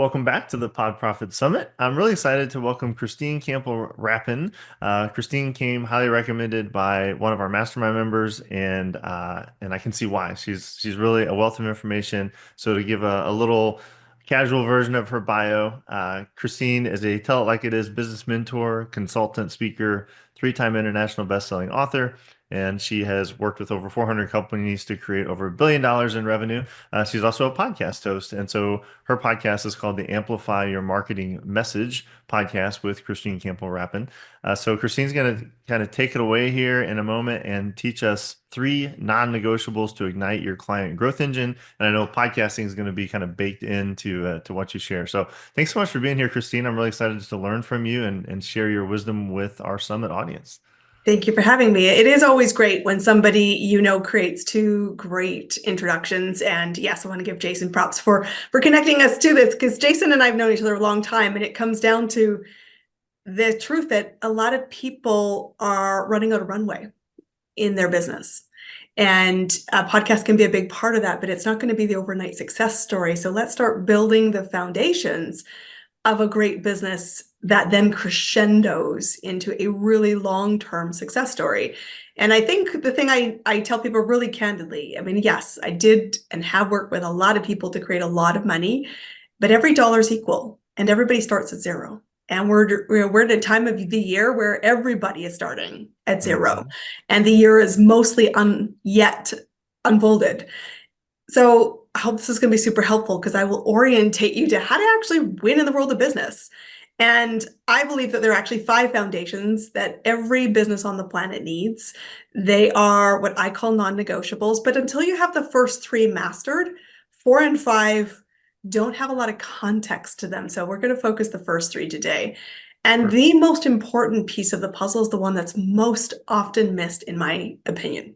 Welcome back to the Pod Profit Summit. I'm really excited to welcome Christine Campbell Rapin. Christine came highly recommended by one of our mastermind members, and I can see why. She's really a wealth of information. So to give a little casual version of her bio, Christine is a tell it like it is business mentor, consultant, speaker, three-time international best-selling author. And she has worked with over 400 companies to create over $1 billion in revenue. She's also a podcast host. And so her podcast is called the Amplify Your Marketing Message podcast with Christine Campbell Rapin. So Christine's going to kind of take it away here in a moment and teach us three non-negotiables to ignite your client growth engine. And I know podcasting is going to be kind of baked into to what you share. So thanks so much for being here, Christine. I'm really excited to learn from you and share your wisdom with our summit audience. Thank you for having me. It is always great when somebody creates two great introductions. And yes, I want to give Jason props for connecting us to this, because Jason and I have known each other a long time, and it comes down to the truth that a lot of people are running out of runway in their business. And a podcast can be a big part of that, but it's not going to be the overnight success story. So let's start building the foundations of a great business that then crescendos into a really long-term success story. And I think the thing I tell people really candidly, I mean, yes, I did and have worked with a lot of people to create a lot of money, but every dollar is equal and everybody starts at zero. And we're at a time of the year where everybody is starting at zero, and the year is mostly yet unfolded. So I hope this is going to be super helpful, because I will orientate you to how to actually win in the world of business. And I believe that there are actually 5 foundations that every business on the planet needs. They are what I call non-negotiables, but until you have the first 3 mastered, 4 and 5 don't have a lot of context to them. So we're going to focus the first 3 today. And the most important piece of the puzzle is the one that's most often missed, in my opinion.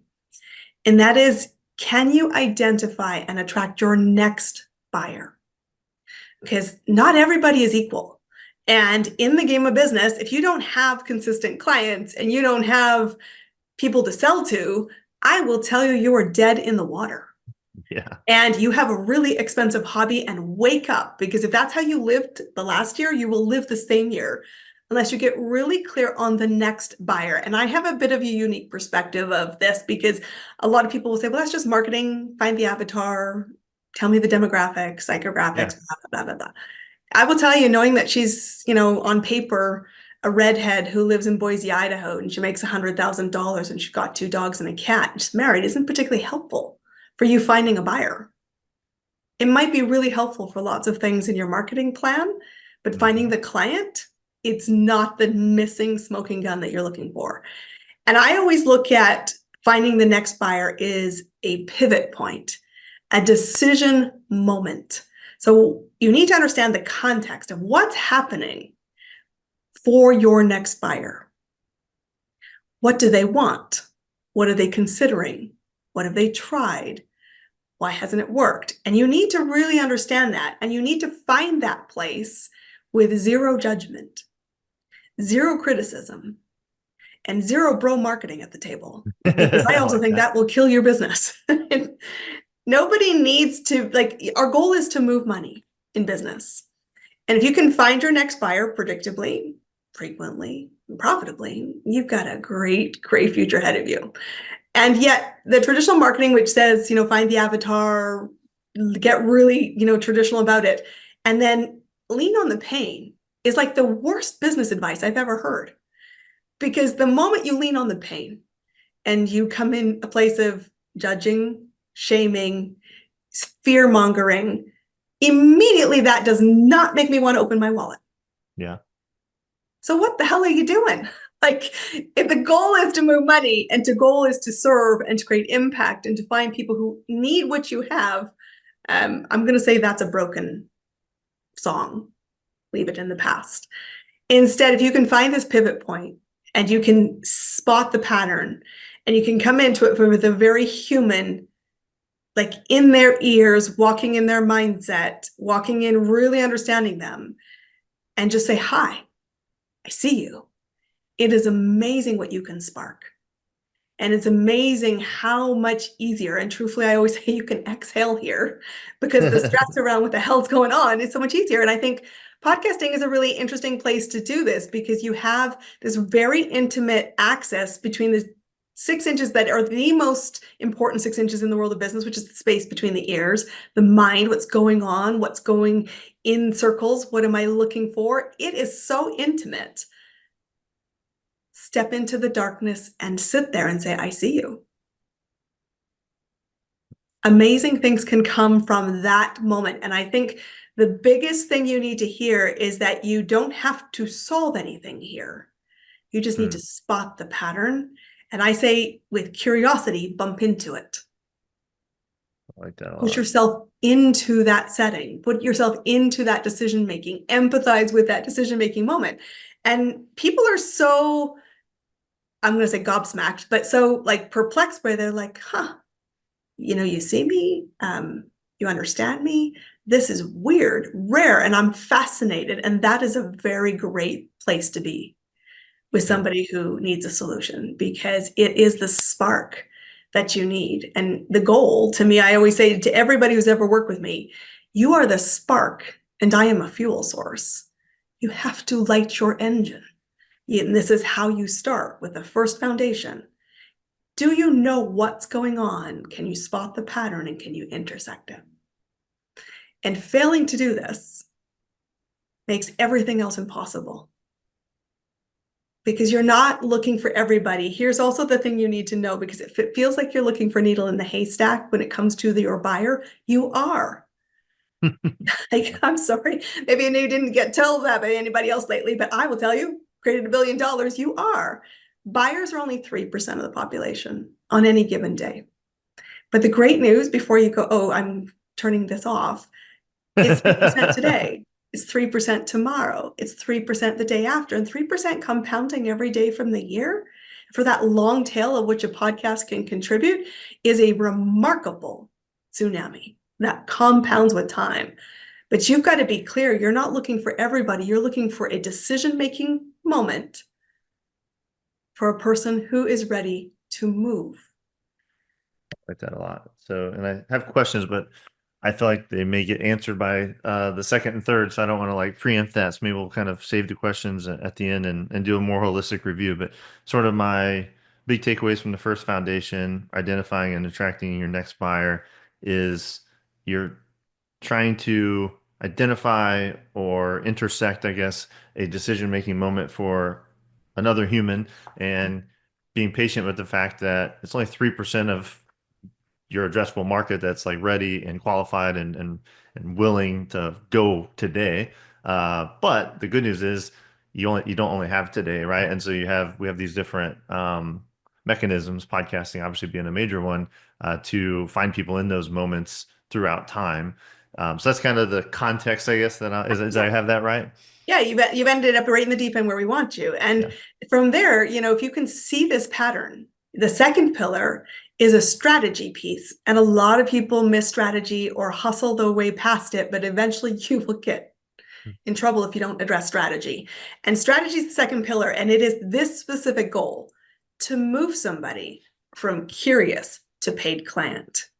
And that is, can you identify and attract your next buyer? Because not everybody is equal. And in the game of business, if you don't have consistent clients and you don't have people to sell to, I will tell you, you are dead in the water. Yeah. And you have a really expensive hobby, and wake up, because if that's how you lived the last year, you will live the same year unless you get really clear on the next buyer. And I have a bit of a unique perspective of this, because a lot of people will say, well, that's just marketing, find the avatar, tell me the demographics, psychographics, blah, blah, blah, blah. I will tell you, knowing that she's, on paper, a redhead who lives in Boise, Idaho, and she makes $100,000 and she's got 2 dogs and a cat, and she's married, isn't particularly helpful for you finding a buyer. It might be really helpful for lots of things in your marketing plan, but finding the client, it's not the missing smoking gun that you're looking for. And I always look at finding the next buyer is a pivot point, a decision moment. So you need to understand the context of what's happening for your next buyer. What do they want? What are they considering? What have they tried? Why hasn't it worked? And you need to really understand that. And you need to find that place with zero judgment, zero criticism, and zero bro marketing at the table. Because I also think that will kill your business. Nobody needs to, our goal is to move money in business. And if you can find your next buyer predictably, frequently, and profitably, you've got a great, great future ahead of you. And yet the traditional marketing, which says, find the avatar, get really, traditional about it, and then lean on the pain, is like the worst business advice I've ever heard. Because the moment you lean on the pain and you come in a place of judging, shaming, fear mongering, immediately that does not make me want to open my wallet. Yeah. So what the hell are you doing? If the goal is to move money and the goal is to serve and to create impact and to find people who need what you have, I'm going to say that's a broken song. Leave it in the past. Instead, if you can find this pivot point and you can spot the pattern and you can come into it with a very human, in their ears, walking in their mindset, walking in, really understanding them, and just say, hi, I see you. It is amazing what you can spark. And it's amazing how much easier. And truthfully, I always say you can exhale here because the stress around what the hell's going on is so much easier. And I think podcasting is a really interesting place to do this because you have this very intimate access between the 6 inches that are the most important 6 inches in the world of business, which is the space between the ears, the mind, what's going on, what's going in circles, what am I looking for? It is so intimate. Step into the darkness and sit there and say, I see you. Amazing things can come from that moment. And I think the biggest thing you need to hear is that you don't have to solve anything here. You just need Hmm, to spot the pattern. And I say, with curiosity, bump into it. I like that a Push lot. yourself into that setting, put yourself into that decision making, empathize with that decision making moment. And people are so, I'm going to say gobsmacked, but so like perplexed where they're like, huh, you see me, you understand me. This is weird, rare, and I'm fascinated. And that is a very great place to be with Yeah. somebody who needs a solution because it is the spark that you need. And the goal to me, I always say to everybody who's ever worked with me, you are the spark and I am a fuel source. You have to light your engine. And this is how you start with the first foundation. Do you know what's going on? Can you spot the pattern and can you intersect it? And failing to do this makes everything else impossible because you're not looking for everybody. Here's also the thing you need to know because if it feels like you're looking for a needle in the haystack when it comes to your buyer, you are. Like, I'm sorry, maybe you didn't get told that by anybody else lately, but I will tell you, created $1 billion, you are. Buyers are only 3% of the population on any given day. But the great news before you go, oh, I'm turning this off, it's 3% today. It's 3% tomorrow. It's 3% the day after, and 3% compounding every day from the year for that long tail of which a podcast can contribute is a remarkable tsunami that compounds with time. But you've got to be clear, you're not looking for everybody. You're looking for a decision-making moment for a person who is ready to move. Like that a lot. So, and I have questions, but I feel like they may get answered by the second and third, so I don't want to like preempt that. So maybe we'll kind of save the questions at the end and do a more holistic review. But sort of my big takeaways from the first foundation, identifying and attracting your next buyer, is you're trying to identify or intersect, I guess, a decision-making moment for another human and being patient with the fact that it's only 3% of your addressable market that's like ready and qualified and willing to go today. But the good news is you don't only have today, right? And so we have these different mechanisms, podcasting obviously being a major one, to find people in those moments throughout time. So that's kind of the context, I guess, that is I have that right? Yeah, you've ended up right in the deep end where we want you. And Yeah. from there, if you can see this pattern, the second pillar is a strategy piece. And a lot of people miss strategy or hustle their way past it, but eventually you will get in trouble if you don't address strategy. And strategy is the second pillar, and it is this specific goal to move somebody from curious to paid client.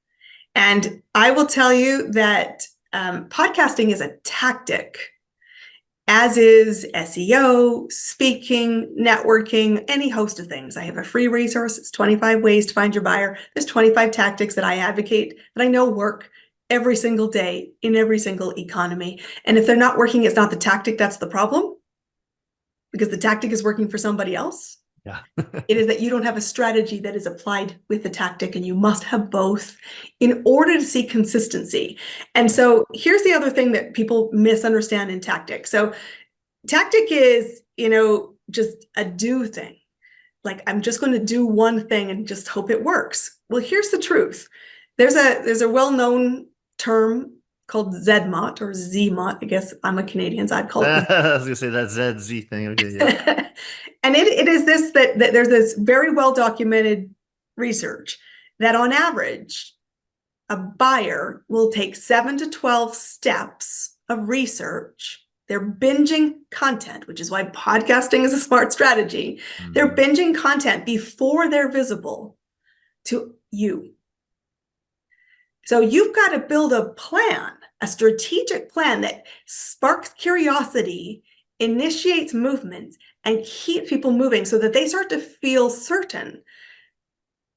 And I will tell you that podcasting is a tactic, as is SEO, speaking, networking, any host of things. I have a free resource. It's 25 ways to find your buyer. There's 25 tactics that I advocate that I know work every single day in every single economy. And if they're not working, it's not the tactic that's the problem because the tactic is working for somebody else. Yeah. It is that you don't have a strategy that is applied with the tactic, and you must have both in order to see consistency. And so here's the other thing that people misunderstand in tactic. So tactic is, just a do thing. Like, I'm just going to do one thing and just hope it works. Well, here's the truth. There's a well-known term called ZMOT or ZMOT. I guess I'm a Canadian, so I'd call it I was gonna say that ZZ thing. Okay, yeah. the and it is this that there's this very well documented research that on average a buyer will take 7 to 12 steps of research They're binging content, which is why podcasting is a smart strategy. They're Mhm. binging content before they're visible to you. So you've got to build a plan, a strategic plan that sparks curiosity, initiates movement, and keeps people moving so that they start to feel certain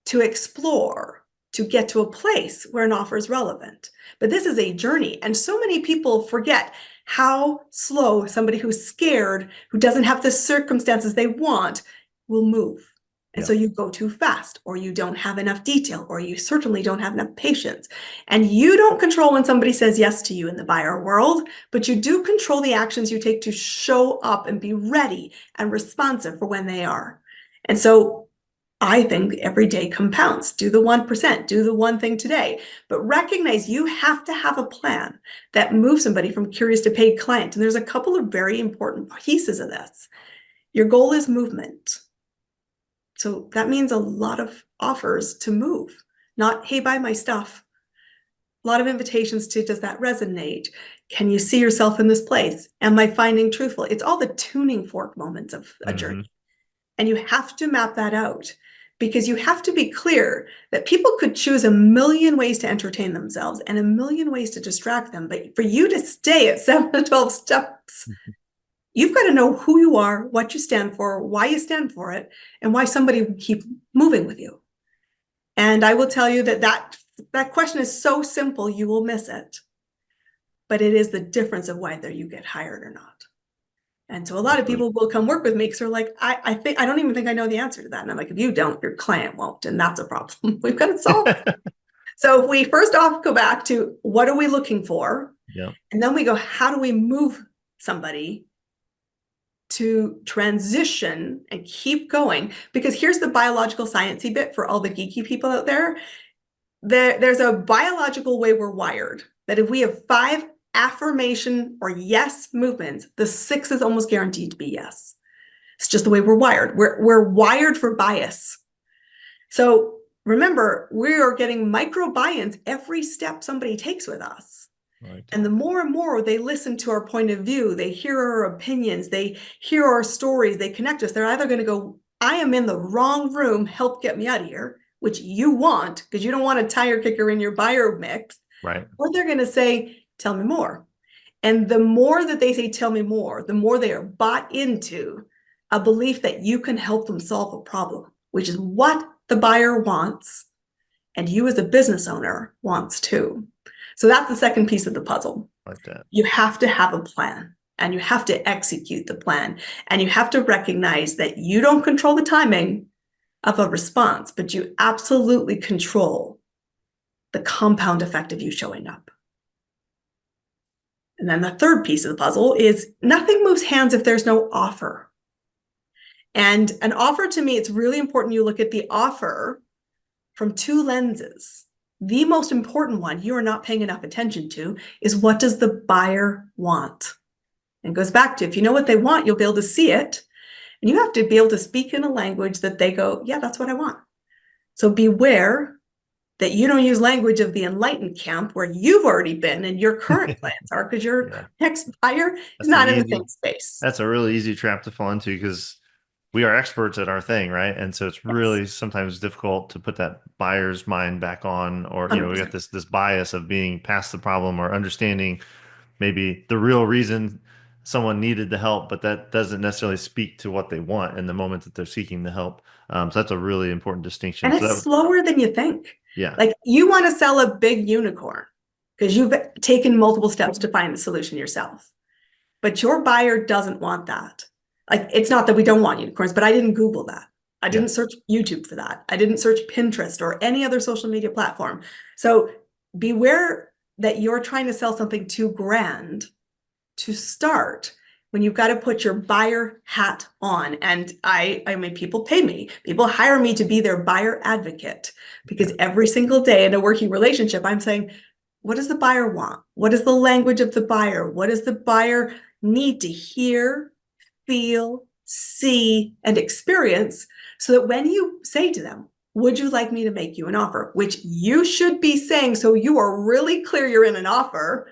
to explore, to get to a place where an offer is relevant. But this is a journey. And so many people forget how slow somebody who's scared, who doesn't have the circumstances they want, will move. And Yeah. so you go too fast, or you don't have enough detail, or you certainly don't have enough patience. And you don't control when somebody says yes to you in the buyer world, but you do control the actions you take to show up and be ready and responsive for when they are. And so I think every day compounds. Do the 1%, do the one thing today, but recognize you have to have a plan that moves somebody from curious to paid client. And there's a couple of very important pieces of this. Your goal is movement. So that means a lot of offers to move, not, hey, buy my stuff. A lot of invitations to, does that resonate? Can you see yourself in this place? Am I finding truthful? It's all the tuning fork moments of a Hmm. journey. And you have to map that out because you have to be clear that people could choose a million ways to entertain themselves and a million ways to distract them. But for you to stay at 7 to 12 steps, you've got to know who you are, what you stand for, why you stand for it, and why somebody would keep moving with you. And I will tell you that question is so simple, you will miss it. But it is the difference of whether you get hired or not. And so a lot of Absolutely. people will come work with me because they're like, I don't even think I know the answer to that. And I'm like, if you don't, your client won't. And that's a problem. We've got to solve. So if we first off go back to what are we looking for? Yeah. And then we go, how do we move somebody to transition and keep going? Because here's the biological sciencey bit for all the geeky people out there. There's a biological way we're wired that if we have 5 affirmation or yes movements, the 6th is almost guaranteed to be yes. It's just the way we're wired. We're wired for bias. So remember, we are getting micro buy-ins every step somebody takes with us. Right. And the more and more they listen to our point of view, they hear our opinions, they hear our stories, they connect us, they're either going to go, I am in the wrong room, help get me out of here, which you want because you don't want a tire kicker in your buyer mix, Right. or they're going to say, tell me more. And the more that they say, tell me more, the more they are bought into a belief that you can help them solve a problem, which is what the buyer wants. And you as a business owner wants too. So that's the second piece of the puzzle. Like that. You have to have a plan and you have to execute the plan. And you have to recognize that you don't control the timing of a response, but you absolutely control the compound effect of you showing up. And then the third piece of the puzzle is nothing moves hands if there's no offer. And an offer, to me, it's really important you look at the offer from 2 lenses. The most important one you are not paying enough attention to is, what does the buyer want? And it goes back to, if you know what they want, you'll be able to see it. And you have to be able to speak in a language that they go, yeah, that's what I want. So beware that you don't use language of the enlightened camp where you've already been and your current plans are, because your Yeah. next buyer is That's the not in the easy. same space. That's a really easy trap to fall into because we are experts at our thing, right? And so it's Yes, really sometimes difficult to put that buyer's mind back on, or we got 100%. this bias of being past the problem or understanding maybe the real reason someone needed the help, but that doesn't necessarily speak to what they want in the moment that they're seeking the help. So that's a really important distinction. And So it's that, slower than you think. yeah, Like, you want to sell a big unicorn because you've taken multiple steps to find the solution yourself. But your buyer doesn't want that. Like, it's not that we don't want unicorns, but I didn't Google that. I yeah, didn't search YouTube for that. I didn't search Pinterest or any other social media platform. So beware that you're trying to sell something too grand to start when you've got to put your buyer hat on. And I mean, people pay me, people hire me to be their buyer advocate, because yeah, every single day in a working relationship, I'm saying, what does the buyer want? What is the language of the buyer? What does the buyer need to hear, feel, see, and experience, so that when you say to them, would you like me to make you an offer? Which you should be saying, so you are really clear you're in an offer.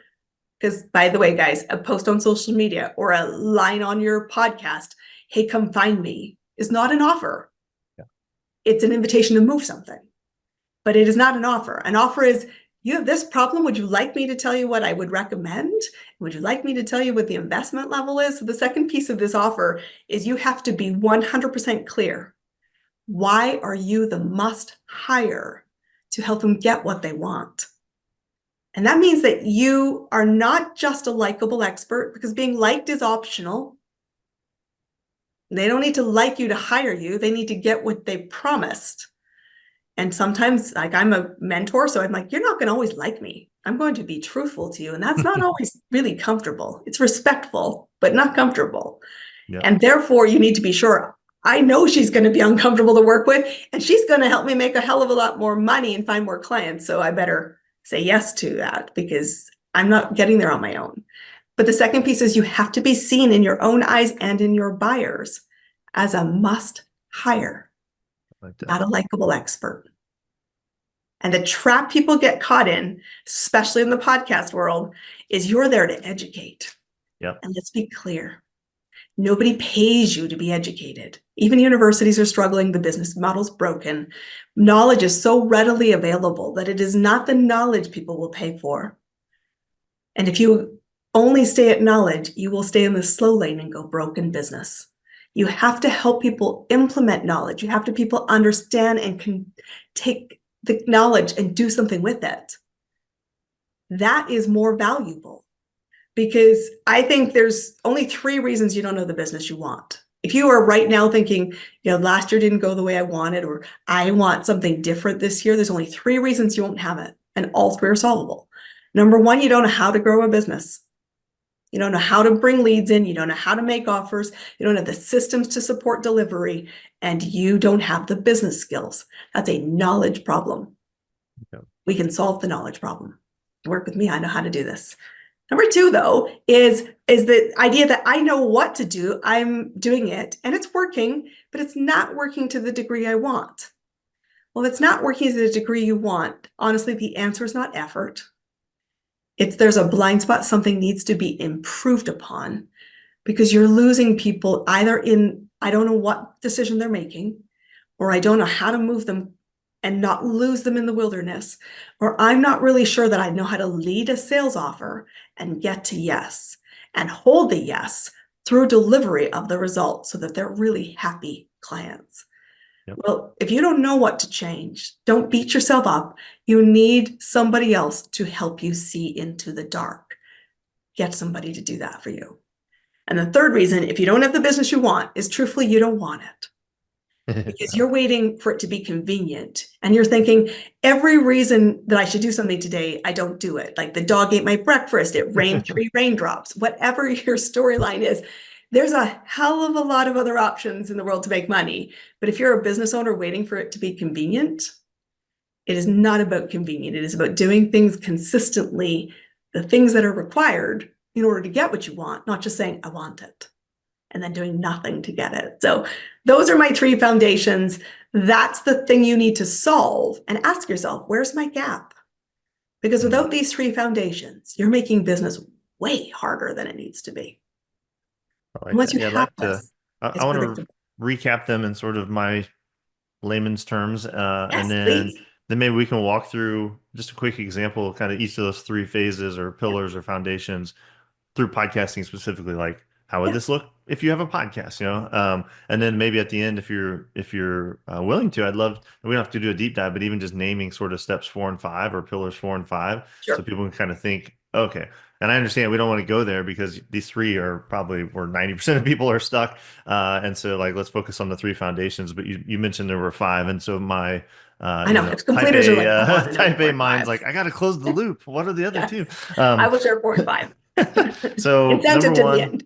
Because, by the way, guys, a post on social media or a line on your podcast, hey, come find me, is not an offer. Yeah. It's an invitation to move something, but it is not an offer. An offer is, you have this problem. Would you like me to tell you what I would recommend? Would you like me to tell you what the investment level is? So the second piece of this offer is you have to be 100% clear. Why are you the must hire to help them get what they want? And that means that you are not just a likable expert, because being liked is optional. They don't need to like you to hire you. They need to get what they promised. And sometimes, like, I'm a mentor, so I'm like, you're not going to always like me. I'm going to be truthful to you. And that's not always really comfortable. It's respectful, but not comfortable. Yeah. And therefore, you need to be sure, I know she's going to be uncomfortable to work with, and she's going to help me make a hell of a lot more money and find more clients. So I better say yes to that, because I'm not getting there on my own. But the second piece is you have to be seen in your own eyes and in your buyers as a must hire, Like that. not a likable expert. And the trap people get caught in, especially in the podcast world, is you're there to educate. Yep. And let's be clear, nobody pays you to be educated. Even universities are struggling. The business model's broken. Knowledge is so readily available that it is not the knowledge people will pay for. And if you only stay at knowledge, you will stay in the slow lane and go broke in business. You have to help people implement knowledge. You have to people understand and can take the knowledge and do something with it. That is more valuable, because I think there's only 3 reasons you don't know the business you want. If you are right now thinking, last year didn't go the way I wanted, or I want something different this year, there's only 3 reasons you won't have it, and all 3 are solvable. Number 1, you don't know how to grow a business. You don't know how to bring leads in. You don't know how to make offers. You don't have the systems to support delivery, and you don't have the business skills. That's a knowledge problem. Yep. We can solve the knowledge problem. Work with me. I know how to do this. Number 2, though, is the idea that I know what to do. I'm doing it and it's working, but it's not working to the degree I want. Well, if it's not working to the degree you want, honestly, the answer is not effort. There's a blind spot. Something needs to be improved upon, because you're losing people either in, I don't know what decision they're making, or I don't know how to move them and not lose them in the wilderness, or I'm not really sure that I know how to lead a sales offer and get to yes and hold the yes through delivery of the result so that they're really happy clients. Yep. Well, if you don't know what to change, don't beat yourself up. You need somebody else to help you see into the dark. Get somebody to do that for you. And the third reason, if you don't have the business you want, is truthfully, you don't want it, because you're waiting for it to be convenient. And you're thinking, every reason that I should do something today, I don't do it. Like the dog ate my breakfast, it rained 3 raindrops, whatever your storyline is. There's a hell of a lot of other options in the world to make money. But if you're a business owner waiting for it to be convenient, it is not about convenient. It is about doing things consistently, the things that are required in order to get what you want, not just saying, I want it, and then doing nothing to get it. So those are my 3 foundations. That's the thing you need to solve, and ask yourself, where's my gap? Because without these 3 foundations, you're making business way harder than it needs to be. I And like once that. you Yeah, I'd have like to. this, I it's want to predictable. recap them in sort of my layman's terms, and Yes, please. then maybe we can walk through just a quick example of kind of each of those 3 phases or Yeah, pillars or foundations through podcasting specifically, like how would yeah, this look if you have a podcast, and then maybe at the end, if you're willing to, I'd love, we don't have to do a deep dive, but even just naming sort of steps 4 and 5 or pillars 4 and 5, so sure. people can kind of think, okay. And I understand we don't want to go there because these 3 are probably where 90% of people are stuck. And so like, let's focus on the 3 foundations, but you mentioned there were 5. And so my, I know. type Completers are A, like, I want to know type four A and mind's five. like, I got to close the loop. What are the other two? Yes, I Um, will share 4 and 5. so number Incentive to the 1, end.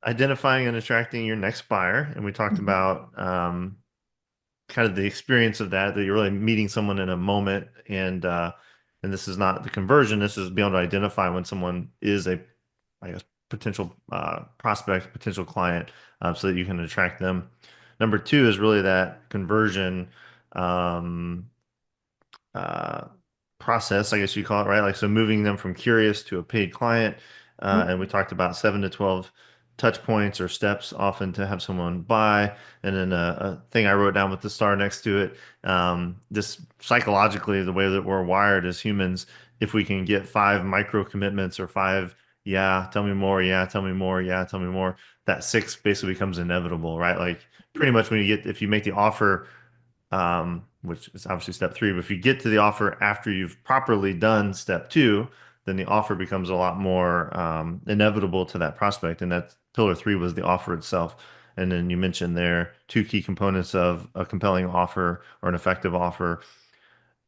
identifying and attracting your next buyer. And we talked Mhm. about kind of the experience of that you're really meeting someone in a moment. And this is not the conversion. This is being able to identify when someone is a, I guess, potential prospect, potential client, so that you can attract them. Number 2 is really that conversion. Um, uh, process, I guess you call it, right? Like, so moving them from curious to a paid client. And we talked about 7 to 12 touch points or steps often to have someone buy. And then a thing I wrote down with the star next to it. This psychologically, the way that we're wired as humans, if we can get 5 micro commitments or five, yeah, tell me more, yeah, tell me more, yeah, tell me more, that six basically becomes inevitable, right? Like pretty much when you get, if you make the offer, which is obviously step three. But if you get to the offer after you've properly done step two, then the offer becomes a lot more inevitable to that prospect. And that pillar three was the offer itself. And then you mentioned there two key components of a compelling offer or an effective offer,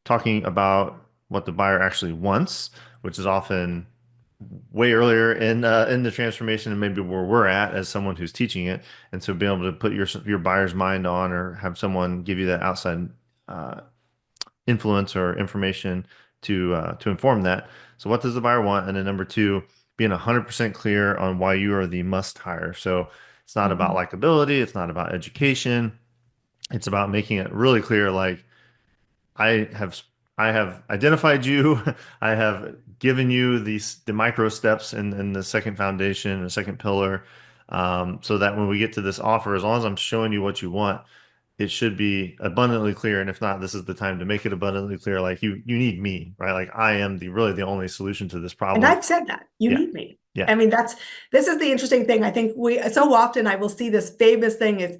talking about what the buyer actually wants, which is often way earlier in the transformation and maybe where we're at as someone who's teaching it. And so being able to put your buyer's mind on or have someone give you that outside uh, influence or information to inform that. So what does the buyer want? And then number two, being 100% clear on why you are the must hire. So it's not about Mhm. likability, it's not about education. It's about making it really clear, like I have I have identified you. I have given you the micro steps in the second foundation, the second pillar, so that when we get to this offer, as long as I'm showing you what you want, it should be abundantly clear. And if not, this is the time to make it abundantly clear. Like you need me, right? Like I am the really the only solution to this And problem. I've said that you Yeah, need me. yeah, I mean, this is the interesting thing. I think we so often I will see this famous thing is,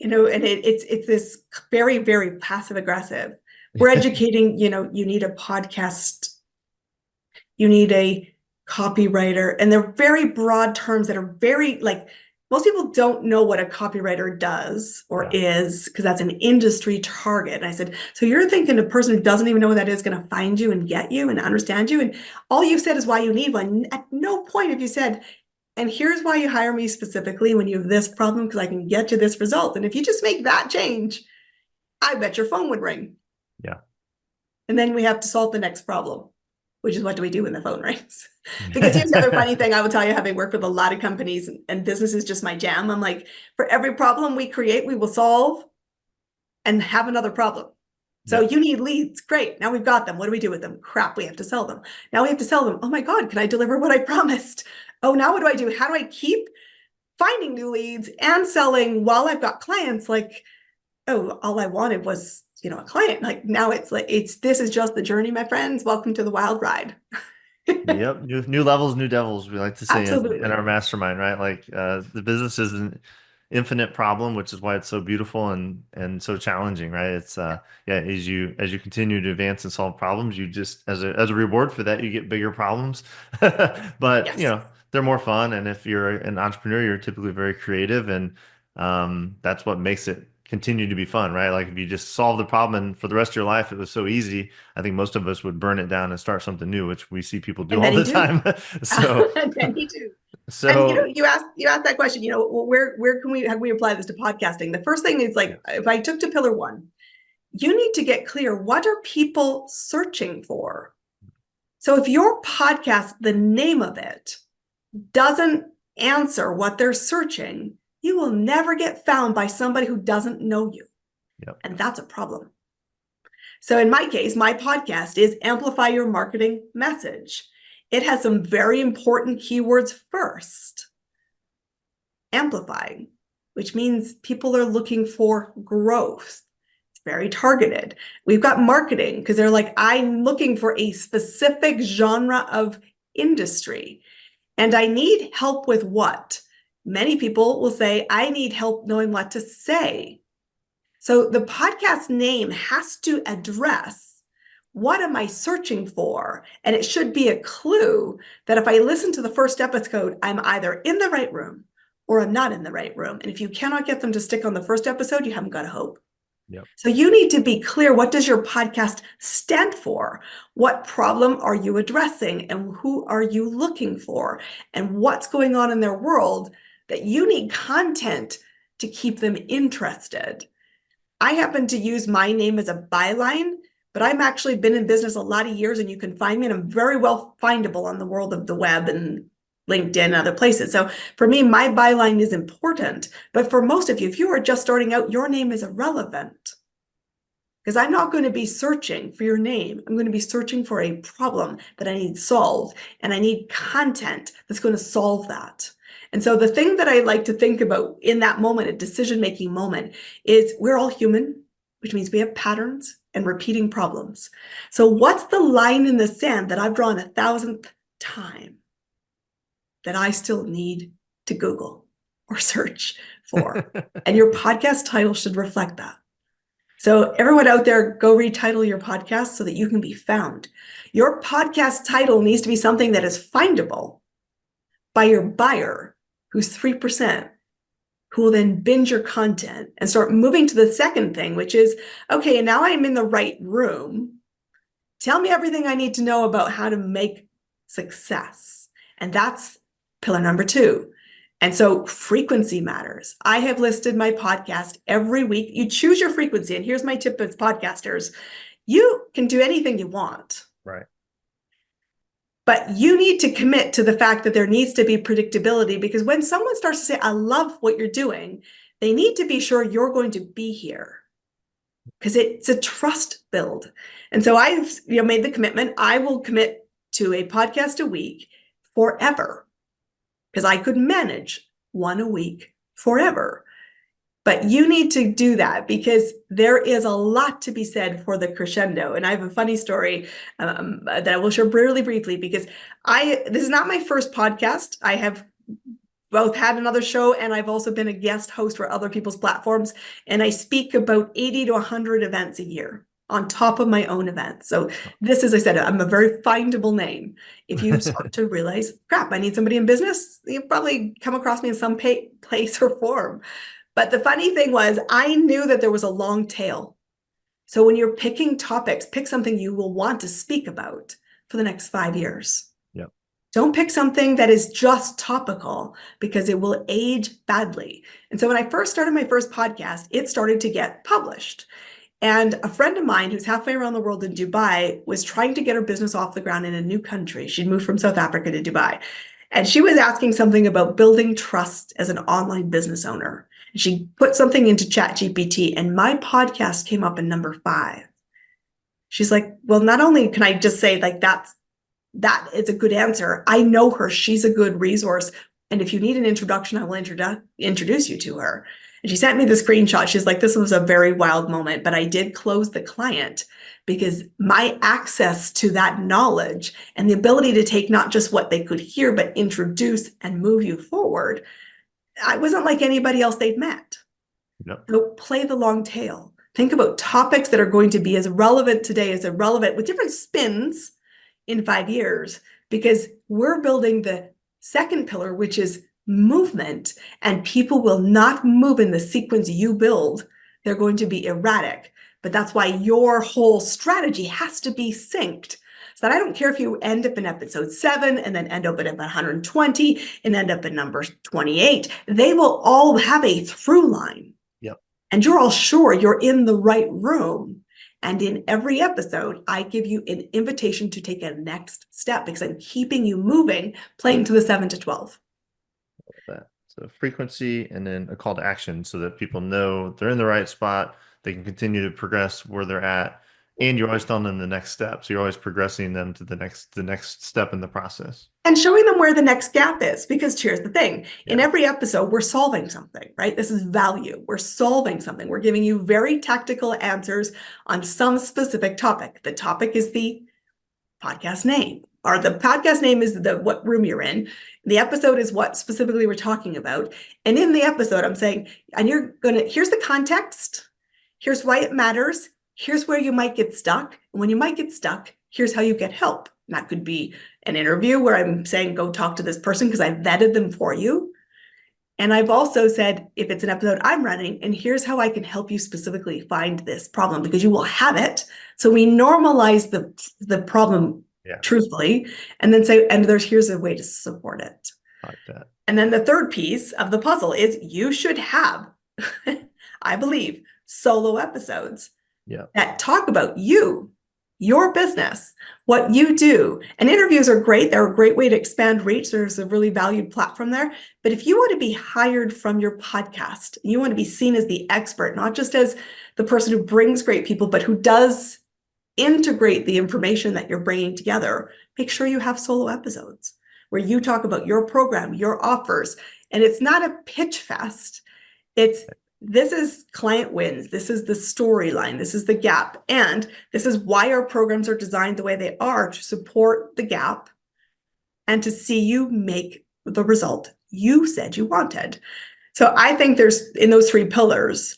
and it's this very, very passive aggressive. We're educating, you need a podcast, you need a copywriter, and they're very broad terms that are very like most people don't know what a copywriter does or yeah, is because that's an industry target. And I said, so you're thinking a person who doesn't even know what that is going to find you and get you and understand you, and all you said is why you need one. At no point have you said, and here's why you hire me specifically when you have this problem because I can get to this result. And if you just make that change, I bet your phone would ring. yeah. And then we have to solve the next problem, which is what do we do when the phone rings? Because here's the other funny thing I will tell you, having worked with a lot of companies and business is just my jam. I'm like, for every problem we create, we will solve and have another problem. So Yeah, you need leads. Great. Now we've got them. What do we do with them? Crap, we have to sell them. Now we have to sell them. Oh my God, can I deliver what I promised? Oh, now what do I do? How do I keep finding new leads and selling while I've got clients? Like, oh, all I wanted was, a client. Like now it's like this is just the journey, my friends. Welcome to the wild ride. yep. New levels, new devils, we like to say in our Absolutely. mastermind, right? Like the business is an infinite problem, which is why it's so beautiful and so challenging, right? It's yeah, as you continue to advance and solve problems, you just as a reward for that, you get bigger problems. But Yes. they're more fun. And if you're an entrepreneur, you're typically very creative, and that's what makes it continue to be fun, right? Like if you just solve the problem and for the rest of your life it was so easy, I think most of us would burn it down and start something new, which we see people do And all many the do. time. So, And many do. And so you asked that question, well, where can we how can we apply this to podcasting? The first thing is like yes, if I took to pillar one, you need to get clear what are people searching for? So if your podcast, the name of it, doesn't answer what they're searching, you will never get found by somebody who doesn't know you. yep, And that's a problem. So in my case, my podcast is Amplify Your Marketing Message. It has some very important keywords first. Amplifying, which means people are looking for growth. It's very targeted. We've got marketing because they're like, I'm looking for a specific genre of industry and I need help with what? Many people will say, I need help knowing what to say. So the podcast name has to address what am I searching for? And it should be a clue that if I listen to the first episode, I'm either in the right room or I'm not in the right room. And if you cannot get them to stick on the first episode, you haven't got a hope. yep, So you need to be clear. What does your podcast stand for? What problem are you addressing? And who are you looking for? And what's going on in their world that you need content to keep them interested? I happen to use my name as a byline, but I'm actually been in business a lot of years and you can find me and I'm very well findable on the world of the web and LinkedIn and other places. So for me, my byline is important. But for most of you, if you are just starting out, your name is irrelevant. because I'm not going to be searching for your name. I'm going to be searching for a problem that I need solved, and I need content that's going to solve that. And so the thing that I like to think about in that moment, a decision-making moment, is we're all human, which means we have patterns and repeating problems. So what's the line in the sand that I've drawn 1,000th time that I still need to Google or search for? And your podcast title should reflect that. So everyone out there, go retitle your podcast so that you can be found. Your podcast title needs to be something that is findable by your buyer, who's 3%, who will then binge your content and start moving to the second thing, which is, okay, and now I'm in the right room. Tell me everything I need to know about how to make success. And that's pillar number 2. And so frequency matters. I have listed my podcast every week. You choose your frequency. And here's my tip as podcasters. You can do anything you want. Right. But you need to commit to the fact that there needs to be predictability, because when someone starts to say, I love what you're doing, they need to be sure you're going to be here, because it's a trust build. And so I've made the commitment. I will commit to a podcast a week forever, because I could manage one a week forever. But you need to do that, because there is a lot to be said for the crescendo. And I have a funny story that I will share really briefly, because this is not my first podcast. I have both had another show, and I've also been a guest host for other people's platforms. And I speak about 80 to 100 events a year on top of my own events. So this, as I said, I'm a very findable name. If you start to realize, crap, I need somebody in business, you'll probably come across me in some place or form. But the funny thing was, I knew that there was a long tail. So when you're picking topics, pick something you will want to speak about for the next 5 years. Yep. Don't pick something that is just topical, because it will age badly. And so when I first started my first podcast, it started to get published. And a friend of mine who's halfway around the world in Dubai was trying to get her business off the ground in a new country. She'd moved from South Africa to Dubai. And she was asking something about building trust as an online business owner. And she put something into ChatGPT, and my podcast came up in number 5. She's like, well, not only can I just say like that is a good answer, I know her, she's a good resource. And if you need an introduction, I will introduce you to her. And she sent me the screenshot. She's like, this was a very wild moment, but I did close the client, because my access to that knowledge and the ability to take not just what they could hear, but introduce and move you forward, I wasn't like anybody else they'd met. Yep. So play the long tail. Think about topics that are going to be as relevant today as irrelevant, with different spins in 5 years, because we're building the second pillar, which is movement, and people will not move in the sequence you build. They're going to be erratic, but that's why your whole strategy has to be synced. So that I don't care if you end up in episode 7 and then end up at 120 and end up in number 28, they will all have a through line. Yep. And you're all sure you're in the right room. And in every episode, I give you an invitation to take a next step, because I'm keeping you moving, playing to the 7 to 12. That. So frequency, and then a call to action, so that people know they're in the right spot. They can continue to progress where they're at, and you're always telling them the next step. So you're always progressing them to the next step in the process. And showing them where the next gap is, because here's the thing. Yeah. In every episode, we're solving something, right? This is value. We're solving something. We're giving you very tactical answers on some specific topic. The topic is the podcast name, or the podcast name is what room you're in. The episode is what specifically we're talking about. And in the episode, I'm saying, and here's the context. Here's why it matters. Here's where you might get stuck. And when you might get stuck, here's how you get help. And that could be an interview where I'm saying, go talk to this person because I vetted them for you. And I've also said, if it's an episode I'm running, and here's how I can help you specifically find this problem, because you will have it. So we normalize the problem truthfully, and then say, and here's a way to support it. Like that. And then the third piece of the puzzle is you should have, I believe, solo episodes that talk about you, your business, what you do. And interviews are great. They're a great way to expand reach. There's a really valued platform there. But if you want to be hired from your podcast, you want to be seen as the expert, not just as the person who brings great people, but who does integrate the information that you're bringing together, make sure you have solo episodes where you talk about your program, your offers. And it's not a pitch fest. This is client wins. This is the storyline. This is the gap. And this is why our programs are designed the way they are, to support the gap and to see you make the result you said you wanted. So I think there's, in those three pillars,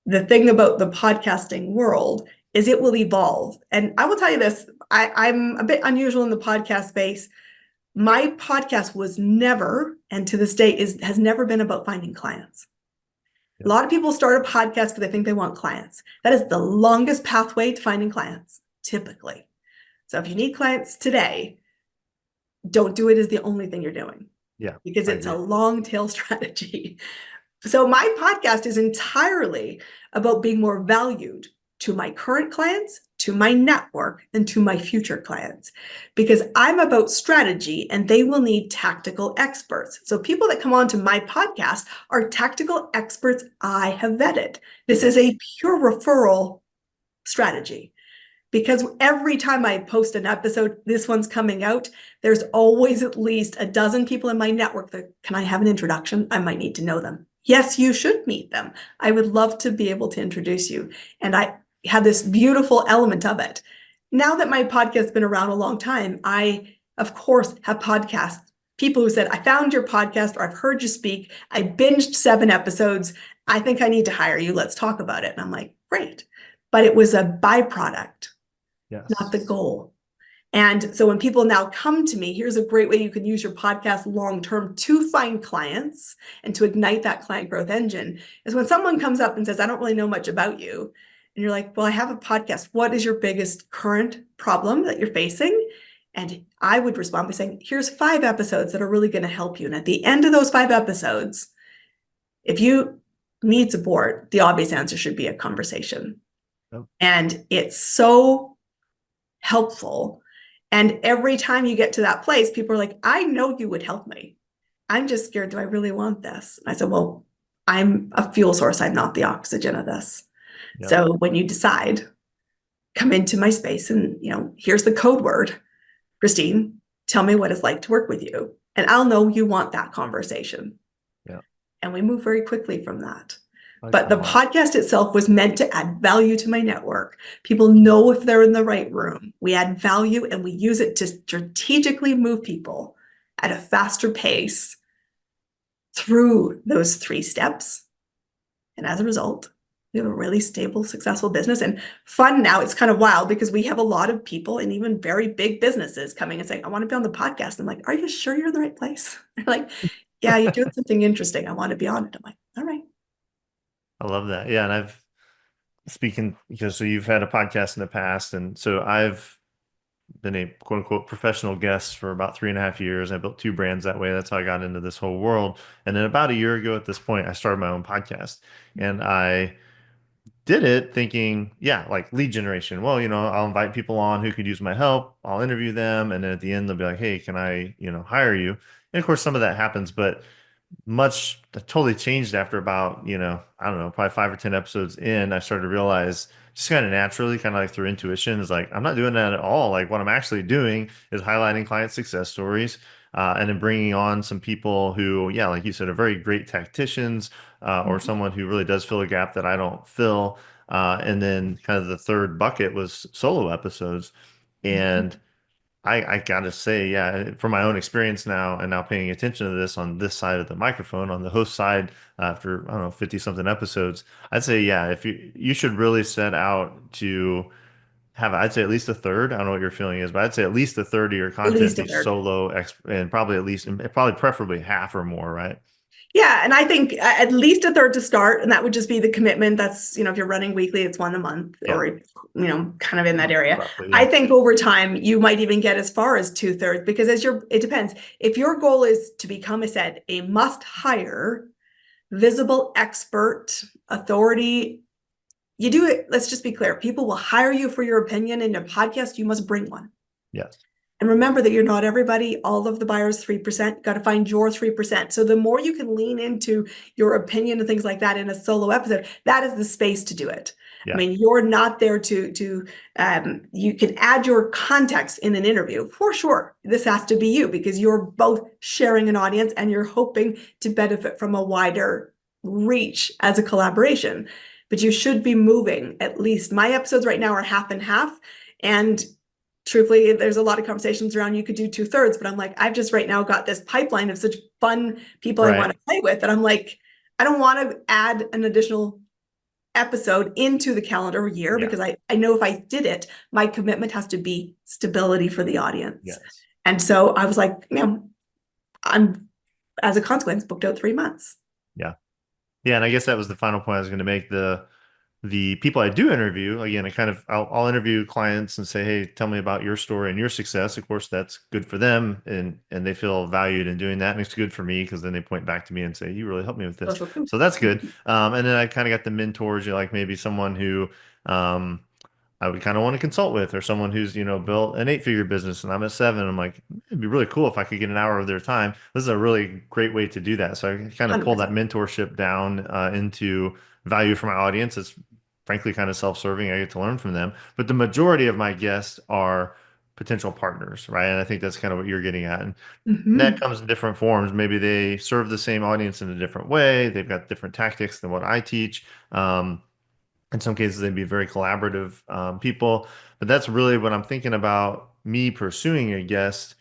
the thing about the podcasting world is it will evolve. And I will tell you this, I'm a bit unusual in the podcast space. My podcast was never, and to this day has never been about finding clients. A lot of people start a podcast because they think they want clients. That is the longest pathway to finding clients, typically. So if you need clients today, don't do it as the only thing you're doing. Yeah, because I it's agree. a long tail strategy. So my podcast is entirely about being more valued to my current clients, to my network, and to my future clients, because I'm about strategy and they will need tactical experts. So people that come on to my podcast are tactical experts I have vetted. This is a pure referral strategy. Because every time I post an episode, this one's coming out, there's always at least a dozen people in my network that, can I have an introduction? I might need to know them. Yes, you should meet them. I would love to be able to introduce you. And I have this beautiful element of it. Now that my podcast's been around a long time, I, of course, have podcasts. People who said, I found your podcast or I've heard you speak. I binged 7 episodes. I think I need to hire you. Let's talk about it. And I'm like, great. But it was a byproduct, not the Yes. goal. And so when people now come to me, here's a great way you can use your podcast long-term to find clients and to ignite that client growth engine, is when someone comes up and says, I don't really know much about you. And you're like, well, I have a podcast. What is your biggest current problem that you're facing? And I would respond by saying, here's 5 episodes that are really going to help you. And at the end of those 5 episodes, if you need support, the obvious answer should be a conversation. Yep. And it's so helpful. And every time you get to that place, people are like, I know you would help me. I'm just scared. Do I really want this? And I said, well, I'm a fuel source. I'm not the oxygen of this. Yep. So when you decide, come into my space and, here's the code word, Christine, tell me what it's like to work with you. And I'll know you want that conversation. Yep. And we move very quickly from that. Like But that the a lot. podcast itself was meant to add value to my network. People know if they're in the right room. We add value and we use it to strategically move people at a faster pace through those 3 steps. And as a result, we have a really stable, successful business and fun now. It's kind of wild because we have a lot of people and even very big businesses coming and saying, I want to be on the podcast. I'm like, are you sure you're in the right place? They're like, yeah, you're doing something interesting. I want to be on it. I'm like, all right. I love that. Yeah, and I've speaking because so you've had a podcast in the past, and so I've been a quote unquote professional guest for about 3.5 years. I built 2 brands that way. That's how I got into this whole world. And then about a year ago at this point, I started my own podcast, and I did it thinking, yeah, like lead generation. Well, I'll invite people on who could use my help. I'll interview them, and then at the end they'll be like, hey, can I, hire you? And of course, some of that happens, but much totally changed after about, I don't know, probably 5 or 10 episodes in. I started to realize just kind of naturally, kind of like through intuition, is like, I'm not doing that at all. Like, what I'm actually doing is highlighting client success stories. And then bringing on some people who, yeah, like you said, are very great tacticians, or someone who really does fill a gap that I don't fill. And then kind of the third bucket was solo episodes. And I gotta say, yeah, from my own experience now, and now paying attention to this on this side of the microphone, on the host side, after I don't know 50 something episodes, I'd say, yeah, if you should really set out to have, I'd say at least a third. I don't know what your feeling is, but I'd say at least a third of your At content least a be third. solo, and probably at least, and probably preferably half or more, right? Yeah, and I think at least a third to start, and that would just be the commitment. That's, if you're running weekly, it's 1 a month Yeah, or, kind of in that area. roughly, I yeah. think over time, you might even get as far as 2/3 because it depends. If your goal is to become, I said, a must hire, visible expert, authority you do it. Let's just be clear. People will hire you for your opinion in a podcast. You must bring one. Yes. And remember that you're not everybody, all of the buyers, 3%, got to find your 3%. So the more you can lean into your opinion and things like that in a solo episode, that is the space to do it. I Yeah. mean, you're not there you can add your context in an interview for sure. This has to be you because you're both sharing an audience and you're hoping to benefit from a wider reach as a collaboration. But you should be moving at least. My episodes right now are half and half. And truthfully, there's a lot of conversations around you could do 2/3, but I'm like, I've just right now got this pipeline of such fun people I want Right. to play with that I'm like, I don't want to add an additional episode into the calendar year Yeah. because I know if I did it, my commitment has to be stability for the audience. Yes. And so I was like, I'm, as a consequence, booked out 3 months. Yeah. Yeah. And I guess that was the final point I was going to make. The people I do interview, again, I'll interview clients and say, hey, tell me about your story and your success. Of course, that's good for them and they feel valued in doing that. And it's good for me because then they point back to me and say, you really helped me with this. Social proof. So that's good. And then I kind of got the mentors, like maybe someone who um, I would kind of want to consult with, or someone who's, built an 8-figure business and I'm at 7. I'm like, it'd be really cool if I could get an hour of their time. This is a really great way to do that. So I kind of pull that 100%. mentorship down into value for my audience. It's frankly kind of self-serving. I get to learn from them, but the majority of my guests are potential partners, right? And I think that's kind of what you're getting at. And that Mm-hmm. comes in different forms. Maybe they serve the same audience in a different way. They've got different tactics than what I teach. In some cases, they'd be very collaborative people, but that's really what I'm thinking about me pursuing a guest.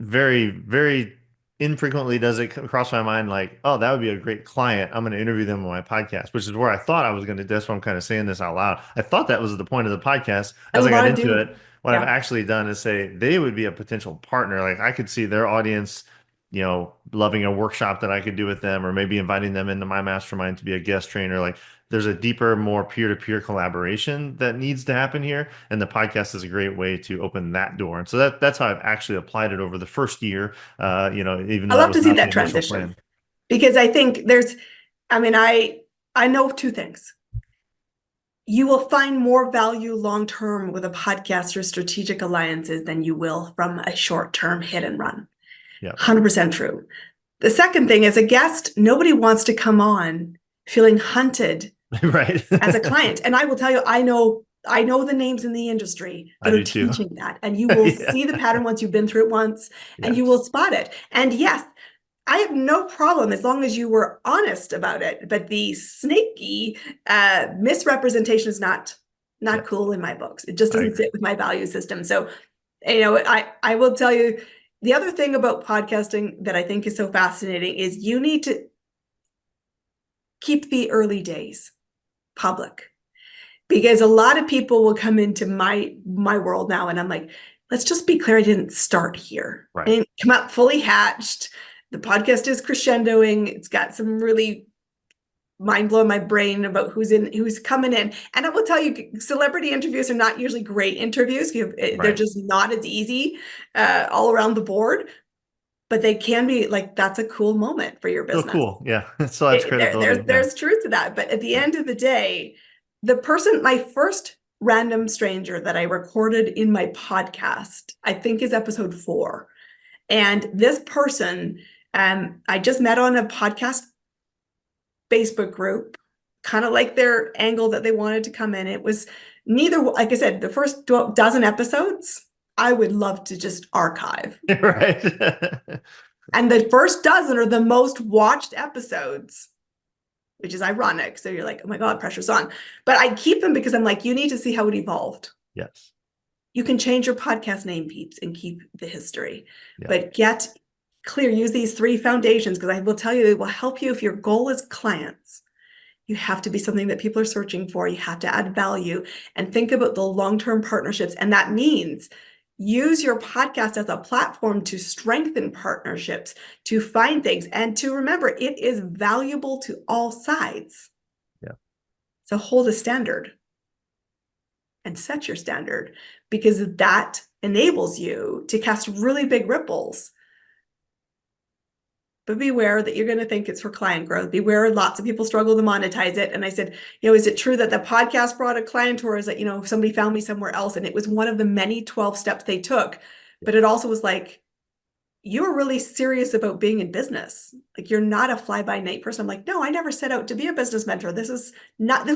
Very, very infrequently does it cross my mind like, oh, that would be a great client. I'm going to interview them on my podcast, which is where I thought I was going to. That's why I'm kind of saying this out loud. I thought that was the point of the podcast. A As I got lot of into do. it, what I've Yeah. actually done is say they would be a potential partner. Like I could see their audience, loving a workshop that I could do with them, or maybe inviting them into my mastermind to be a guest trainer. Like there's a deeper, more peer-to-peer collaboration that needs to happen here, and the podcast is a great way to open that door. And so that's how I've actually applied it over the first year. Even I though that love was to see not the that initial transition plan. because I think I mean, I know two things. You will find more value long term with a podcast or strategic alliances than you will from a short term hit and run. Yeah. 100% true. The second thing is a guest, nobody wants to come on feeling hunted Right. as a client. And I will tell you, I know the names in the industry I that are do too. teaching that. And you will Yeah. see the pattern once you've been through it once and you Yes. will spot it. And yes, I have no problem as long as you were honest about it. But the snaky misrepresentation is not Yeah. cool in my books. It just I doesn't agree. sit with my value system. So, I will tell you the other thing about podcasting that I think is so fascinating is you need to keep the early days public because a lot of people will come into my world now and I'm like, let's just be clear, I didn't start here. I Right. didn't come up fully hatched. The podcast is crescendoing. It's got some really mind blowing my brain about who's coming in. And I will tell you, celebrity interviews are not usually great interviews. They're Right. just not as easy all around the board, but they can be like that's a cool moment for your So business. cool. Yeah. So that's credibility. Yeah. There's truth to that. But at the Yeah. end of the day, my first random stranger that I recorded in my podcast, I think is episode 4. And this person, I just met on a podcast Facebook group, kind of like their angle that they wanted to come in. It was neither, like I said, the first dozen episodes, I would love to just archive. Right. And the first dozen are the most watched episodes, which is ironic. So you're like, oh my God, pressure's on. But I keep them because I'm like, you need to see how it evolved. Yes. You can change your podcast name, peeps, and keep the history. Yeah. But get clear, use these 3 foundations because I will tell you, it will help you if your goal is clients. You have to be something that people are searching for. You have to add value and think about the long-term partnerships. And that means use your podcast as a platform to strengthen partnerships, to find things, and to remember it is valuable to all sides. Yeah. So hold a standard and set your standard because that enables you to cast really big ripples but beware that you're going to think it's for client growth. Beware, lots of people struggle to monetize it. And I said, is it true that the podcast brought a client, or is it, somebody found me somewhere else? And it was one of the many 12 steps they took. But it also was like, you're really serious about being in business. Like, you're not a fly by night person. I'm like, no, I never set out to be a business mentor. This was not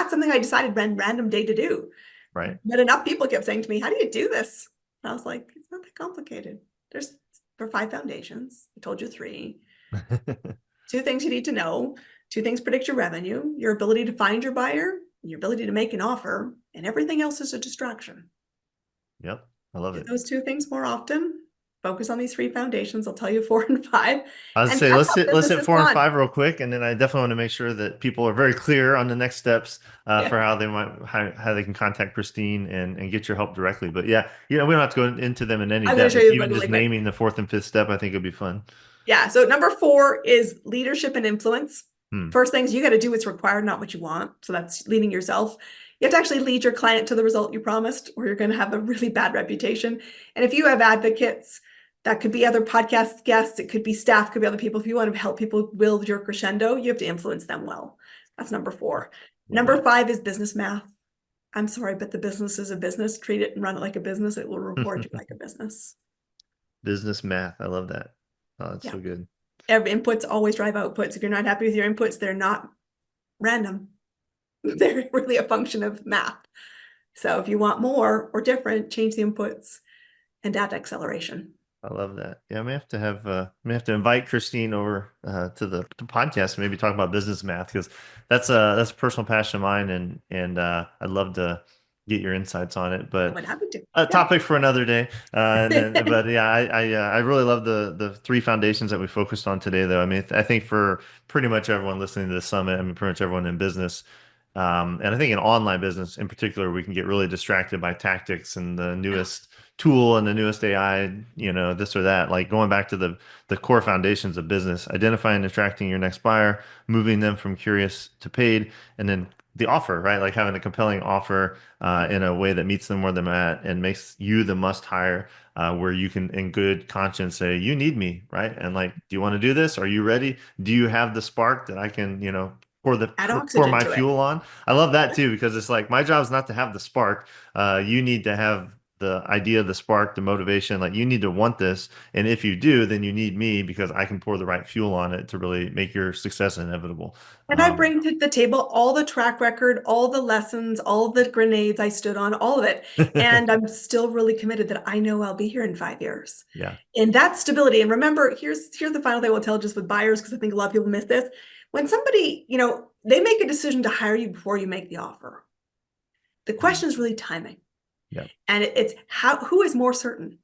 something I decided random day to do. Right. But enough people kept saying to me, how do you do this? And I was like, it's not that complicated. There's for 5 foundations. I told you 3. 2 things you need to know. 2 things predict your revenue, your ability to find your buyer, your ability to make an offer, and everything else is a distraction. Yep. I love Do it. those 2 things more often. Focus on these 3 foundations. I'll tell you 4 and 5. I would And say that's how let's business hit is four and won. five real quick, and then I definitely want to make sure that people are very clear on the next steps Yeah. for how they might how they can contact Christine and get your help directly. But yeah, we don't have to go into them in any I'm going to depth, show but you even just really quick. naming the fourth and fifth step, I think would be fun. Yeah. So number 4 is leadership and influence. Hmm. First things, you got to do what's required, not what you want. So that's leading yourself. You have to actually lead your client to the result you promised, or you're going to have a really bad reputation. And if you have advocates, that could be other podcast guests, it could be staff, could be other people. If you want to help people build your crescendo, you have to influence them well. That's number 4. Love Number that. 5 is business math. I'm sorry, but the business is a business. Treat it and run it like a business. It will reward you like a business. Business math. I love that. Oh, that's Yeah. so good. Every inputs always drive outputs. If you're not happy with your inputs, they're not random. They're really a function of math. So if you want more or different, change the inputs and add acceleration. I love that. Yeah, I may have to invite Christine over to the podcast and maybe talk about business math because that's a personal passion of mine and I'd love to get your insights on it. I But would happy to. a Yeah. topic for another day. And then, but yeah, I really love the 3 foundations that we focused on today, though. I mean, I think for pretty much everyone listening to the summit, I mean, pretty much everyone in business, and I think in online business in particular, we can get really distracted by tactics and the newest tool and the newest AI, this or that. Like going back to the core foundations of business, identifying and attracting your next buyer, moving them from curious to paid, and then the offer, right? Like having a compelling offer in a way that meets them where they're at and makes you the must hire, where you can, in good conscience, say, "You need me," right? And like, do you want to do this? Are you ready? Do you have the spark that I can, Add pour oxygen my to it. fuel on? I love that too because it's like my job is not to have the spark. You need to have the idea, the spark, the motivation. Like you need to want this, and if you do, then you need me because I can pour the right fuel on it to really make your success inevitable. And I bring to the table all the track record, all the lessons, all the grenades I stood on, all of it. And I'm still really committed that I know I'll be here in 5 years. Yeah. And that stability. And remember, here's the final thing I will tell just with buyers, because I think a lot of people miss this. When somebody, they make a decision to hire you before you make the offer. The question is really timing. Yeah. And it's who is more certain?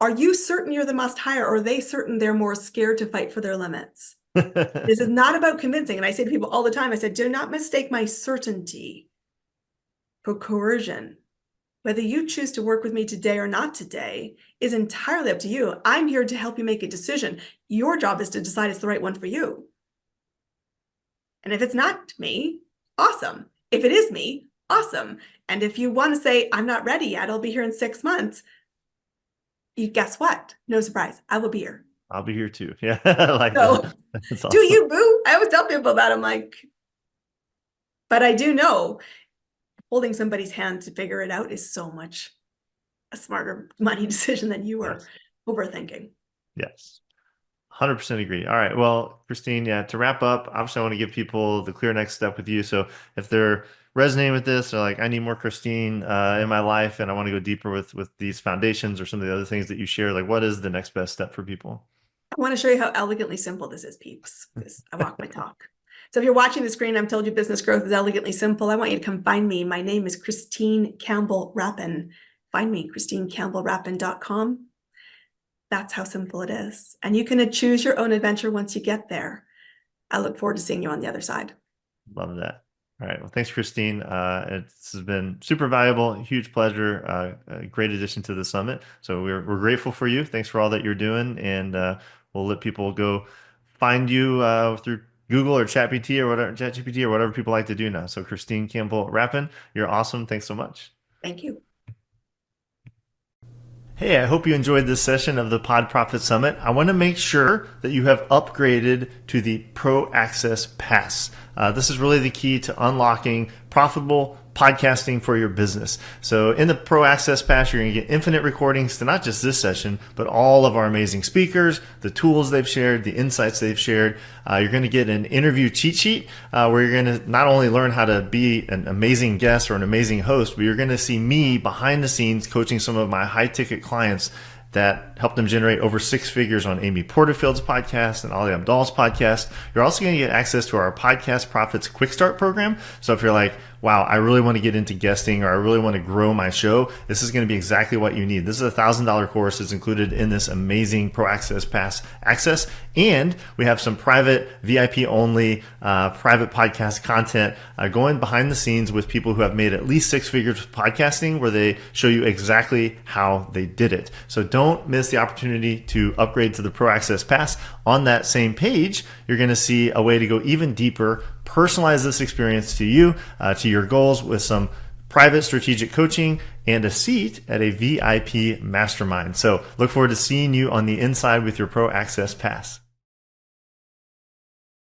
Are you certain you're the must hire, or are they certain they're more scared to fight for their limits? This is not about convincing. And I say to people all the time, I said, do not mistake my certainty for coercion. Whether you choose to work with me today or not today is entirely up to you. I'm here to help you make a decision. Your job is to decide it's the right one for you. And if it's not me, awesome. If it is me, awesome. And if you want to say, I'm not ready yet, I'll be here in 6 months, you guess what? No surprise, I will be here. I'll be here too. Yeah, I like that. So That's do awesome. you, boo? I always tell people that. I'm like, but I do know holding somebody's hand to figure it out is so much a smarter money decision than you were Yes. overthinking. Yes. 100% agree. All right. Well, Christine, yeah, to wrap up, obviously I want to give people the clear next step with you. So if they're resonating with this or like, I need more Christine in my life and I want to go deeper with these foundations or some of the other things that you share, like what is the next best step for people? I want to show you how elegantly simple this is, peeps, because I walk my talk. So if you're watching the screen, I've told you business growth is elegantly simple. I want you to come find me. My name is Christine Campbell Rapin. Find me, ChristineCampbellRapin.com. That's how simple it is. And you can choose your own adventure once you get there. I look forward to seeing you on the other side. Love that. All right. Well, thanks, Christine. It's been super valuable, huge pleasure, a great addition to the summit. So we're grateful for you. Thanks for all that you're doing, and we'll let people go find you through Google or ChatGPT or whatever people like to do now. So Christine Campbell Rapin, you're awesome. Thanks so much. Thank you. Hey, I hope you enjoyed this session of the Pod Profit Summit. I want to make sure that you have upgraded to the Pro Access Pass. This is really the key to unlocking profitable podcasting for your business. So in the Pro Access Pass, you're going to get infinite recordings to not just this session, but all of our amazing speakers, the tools they've shared, the insights they've shared. You're going to get an interview cheat sheet where you're going to not only learn how to be an amazing guest or an amazing host, but you're going to see me behind the scenes coaching some of my high ticket clients that helped them generate over six figures on Amy Porterfield's podcast and Ali Abdal's podcast. You're also going to get access to our Podcast Profits Quick Start program. So if you're like, wow, I really want to get into guesting or I really want to grow my show, this is going to be exactly what you need. This is a $1,000 course. It's included in this amazing Pro Access Pass access. And we have some private VIP only private podcast content going behind the scenes with people who have made at least six figures with podcasting, where they show you exactly how they did it. So don't miss the opportunity to upgrade to the Pro Access Pass. On that same page, you're going to see a way to go even deeper, personalize this experience to you, to your goals, with some private strategic coaching and a seat at a VIP mastermind. So look forward to seeing you on the inside with your Pro Access Pass.